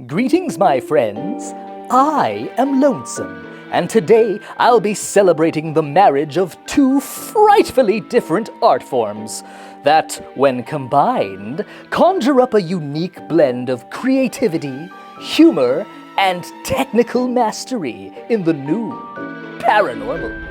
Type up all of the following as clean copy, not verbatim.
Greetings, my friends. I am Lonesome, and today I'll be celebrating the marriage of two frightfully different art forms that, when combined, conjure up a unique blend of creativity, humor, and technical mastery in the new paranormal.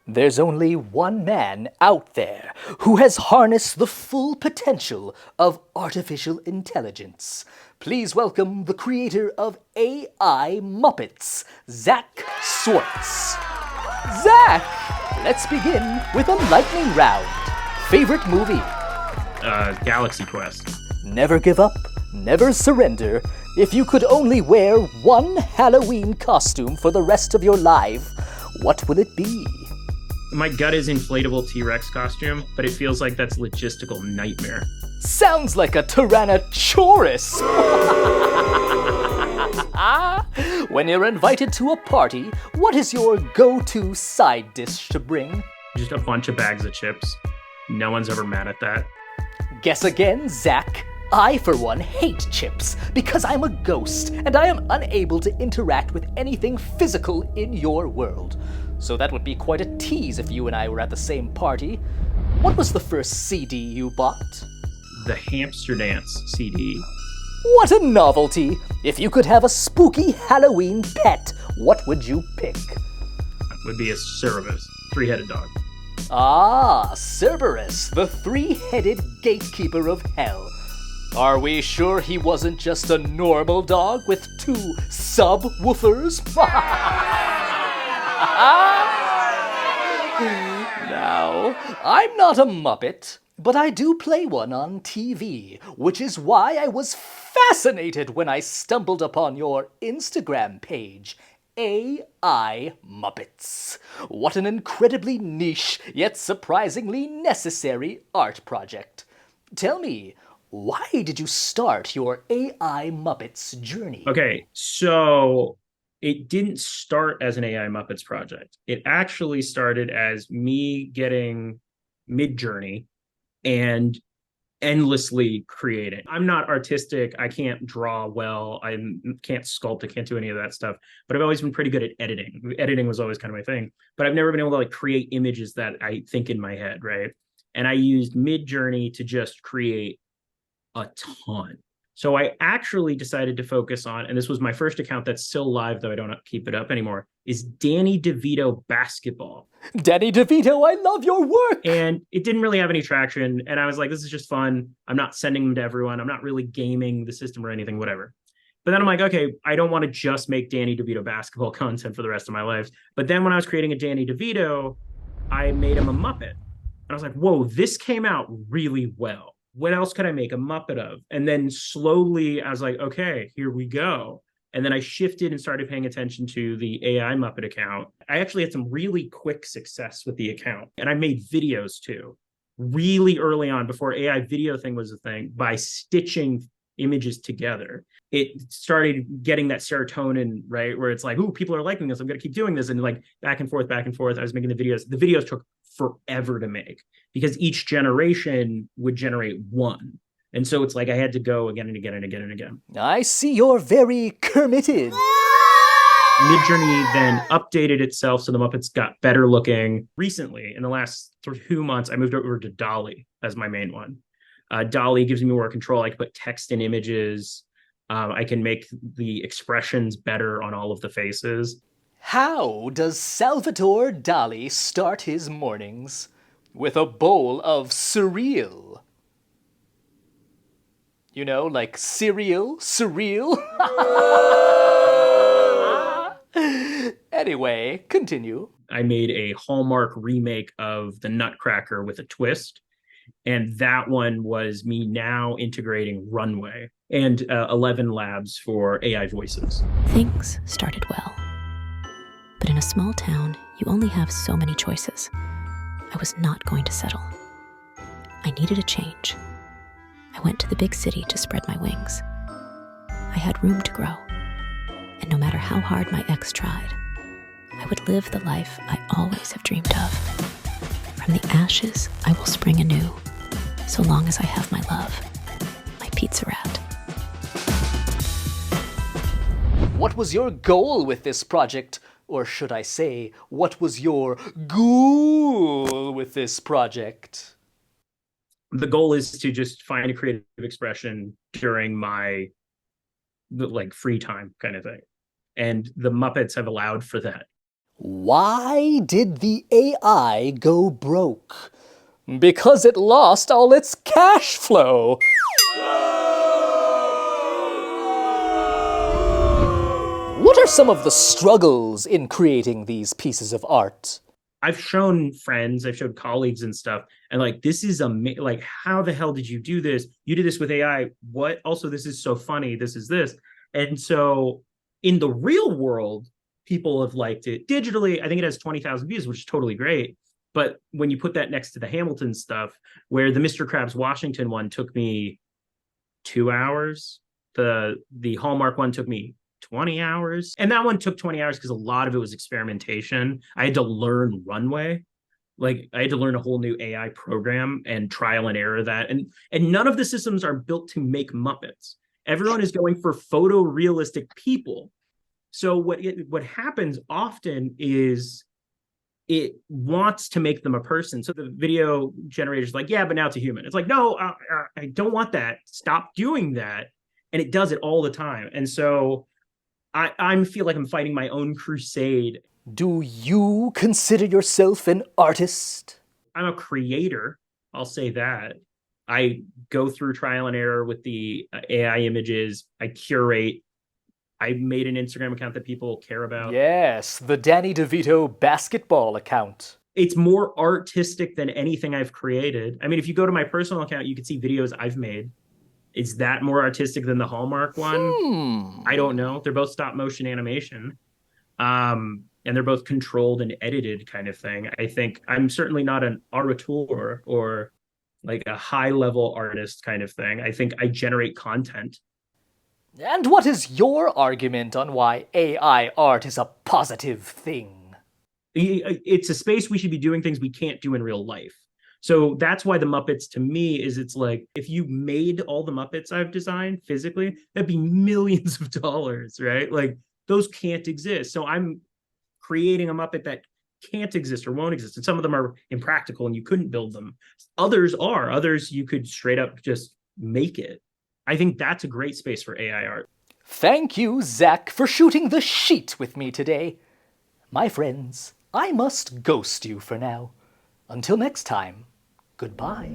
There's only one man out there who has harnessed the full potential of artificial intelligence. Please welcome the creator of AI Muppets, Zach Swartz. Zach, let's begin with a lightning round. Favorite movie? Galaxy Quest. Never give up, never surrender. If you could only wear one Halloween costume for the rest of your life, what will it be? My gut is inflatable T-Rex costume, but it feels like that's logistical nightmare. Sounds like a Tyrannosaurus! When you're invited to a party, what is your go-to side dish to bring? Just a bunch of bags of chips. No one's ever mad at that. Guess again, Zach. I, for one, hate chips because I'm a ghost and I am unable to interact with anything physical in your world. So that would be quite a tease if you and I were at the same party. What was the first CD you bought? The Hamster Dance CD. What a novelty! If you could have a spooky Halloween pet, what would you pick? Would be a Cerberus, three-headed dog. Ah, Cerberus, the three-headed gatekeeper of hell. Are we sure he wasn't just a normal dog with two subwoofers? Now, I'm not a Muppet, but I do play one on TV, which is why I was fascinated when I stumbled upon your Instagram page, AI Muppets. What an incredibly niche, yet surprisingly necessary art project. Tell me, why did you start your AI Muppets journey? Okay, so it didn't start as an AI Muppets project. It actually started as me getting Midjourney and endlessly creating. I'm not artistic. I can't draw well. I can't sculpt. I can't do any of that stuff. But I've always been pretty good at editing. Editing was always kind of my thing. But I've never been able to create images that I think in my head, right? And I used Midjourney to just create a ton. So I actually decided to focus on, and this was my first account that's still live, though I don't keep it up anymore, is Danny DeVito Basketball. Danny DeVito, I love your work! And it didn't really have any traction. And I was like, this is just fun. I'm not sending them to everyone. I'm not really gaming the system or anything, whatever. But then I'm like, okay, I don't want to just make Danny DeVito basketball content for the rest of my life. But then when I was creating a Danny DeVito, I made him a Muppet. And I was like, whoa, this came out really well. What else could I make a Muppet of? And then slowly I was like, okay, here we go. And then I shifted and started paying attention to the AI Muppet account. I actually had some really quick success with the account. And I made videos too, really early on before AI video thing was a thing, by stitching images together. It started getting that serotonin, right? Where it's like, ooh, people are liking this. I'm going to keep doing this. And like back and forth. I was making the videos. The videos took forever to make because each generation would generate one. And so it's like I had to go again and again and again and again. I see you're very Kermitted. Midjourney then updated itself so the Muppets got better looking. Recently, in the last 2 months, I moved over to DALL-E as my main one. DALL-E gives me more control. I can put text in images. I can make the expressions better on all of the faces. How does Salvador Dali start his mornings? With a bowl of cereal. You know, like cereal? Anyway, continue. I made a Hallmark remake of The Nutcracker with a twist. And that one was me now integrating Runway and 11 labs for AI voices. Things started well. But in a small town, you only have so many choices. I was not going to settle. I needed a change. I went to the big city to spread my wings. I had room to grow. And no matter how hard my ex tried, I would live the life I always have dreamed of. From the ashes, I will spring anew. so long as I have my love, my pizza rat. What was your goal with this project? Or should I say, what was your goal with this project? The goal is to just find a creative expression during my free time kind of thing. And the Muppets have allowed for that. Why did the AI go broke? Because it lost all its cash flow. What are some of the struggles in creating these pieces of art? I've shown friends, I've showed colleagues and stuff, and this is like, how the hell did you do this? You did this with AI. What? Also, this is so funny. This is this. And so in the real world, people have liked it. Digitally, I think it has 20,000 views, which is totally great. But when you put that next to the Hamilton stuff, where the Mr. Krabs Washington one took me 2 hours, the Hallmark one took me 20 hours. And that one took 20 hours because a lot of it was experimentation. I had to learn Runway. I had to learn a whole new AI program and trial and error that. And none of the systems are built to make Muppets. Everyone is going for photorealistic people. So what happens often is it wants to make them a person. So the video generator's like, yeah, but now it's a human. It's like, no, I don't want that. Stop doing that. And it does it all the time. And so I feel like I'm fighting my own crusade. Do you consider yourself an artist? I'm a creator. I'll say that. I go through trial and error with the AI images. I curate. I made an Instagram account that people care about. Yes, the Danny DeVito basketball account. It's more artistic than anything I've created. I mean, if you go to my personal account, you can see videos I've made. Is that more artistic than the Hallmark one? I don't know. They're both stop motion animation. And they're both controlled and edited kind of thing. I think I'm certainly not an auteur or a high level artist kind of thing. I think I generate content. And what is your argument on why AI art is a positive thing? It's a space we should be doing things we can't do in real life. So that's why the Muppets, to me, is it's like, if you made all the Muppets I've designed physically, that'd be millions of dollars, right? Those can't exist. So I'm creating a Muppet that can't exist or won't exist. And some of them are impractical and you couldn't build them. Others are. Others you could straight up just make it. I think that's a great space for AI art. Thank you, Zach, for shooting the sheet with me today. My friends, I must ghost you for now. Until next time, goodbye.